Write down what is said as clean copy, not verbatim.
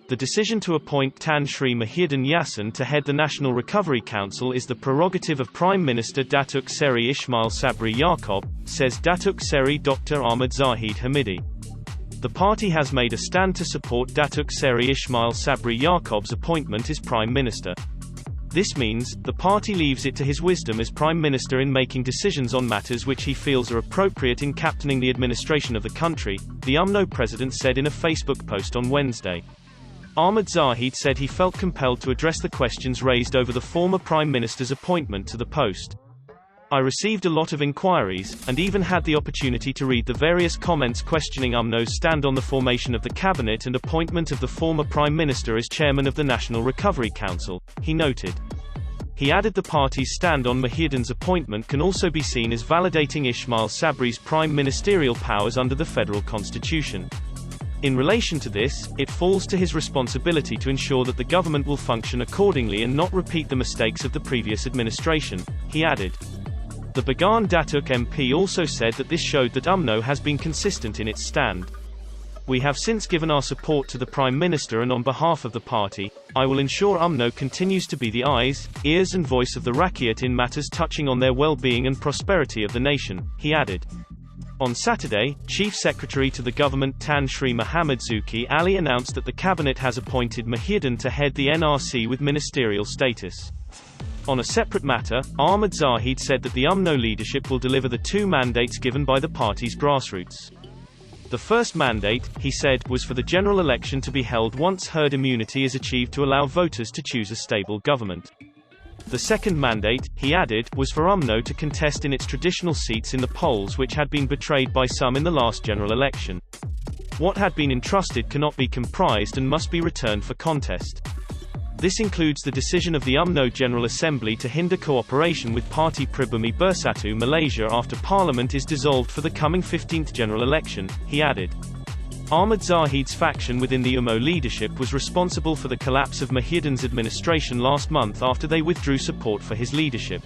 The decision to appoint Tan Sri Muhyiddin Yassin to head the National Recovery Council is the prerogative of Prime Minister Datuk Seri Ismail Sabri Yaakob, says Datuk Seri Dr. Ahmad Zahid Hamidi. The party has made a stand to support Datuk Seri Ismail Sabri Yaakob's appointment as Prime Minister. This means, the party leaves it to his wisdom as Prime Minister in making decisions on matters which he feels are appropriate in captaining the administration of the country, the UMNO president said in a Facebook post on Wednesday. Ahmad Zahid said he felt compelled to address the questions raised over the former Prime Minister's appointment to the post. I received a lot of inquiries, and even had the opportunity to read the various comments questioning UMNO's stand on the formation of the cabinet and appointment of the former Prime Minister as chairman of the National Recovery Council, he noted. He added the party's stand on Muhyiddin's appointment can also be seen as validating Ismail Sabri's prime ministerial powers under the federal constitution. In relation to this, it falls to his responsibility to ensure that the government will function accordingly and not repeat the mistakes of the previous administration, he added. The Bagan Datuk MP also said that this showed that UMNO has been consistent in its stand. We have since given our support to the Prime Minister, and on behalf of the party, I will ensure UMNO continues to be the eyes, ears and voice of the Rakyat in matters touching on their well-being and prosperity of the nation, he added. On Saturday, Chief Secretary to the government Tan Sri Muhyiddin Ali announced that the cabinet has appointed Muhyiddin to head the NRC with ministerial status. On a separate matter, Ahmad Zahid said that the UMNO leadership will deliver the two mandates given by the party's grassroots. The first mandate, he said, was for the general election to be held once herd immunity is achieved to allow voters to choose a stable government. The second mandate, he added, was for UMNO to contest in its traditional seats in the polls which had been betrayed by some in the last general election. What had been entrusted cannot be comprised and must be returned for contest. This includes the decision of the UMNO General Assembly to hinder cooperation with Parti Pribumi Bersatu Malaysia after Parliament is dissolved for the coming 15th general election, he added. Ahmad Zahid's faction within the UMNO leadership was responsible for the collapse of Muhyiddin's administration last month after they withdrew support for his leadership.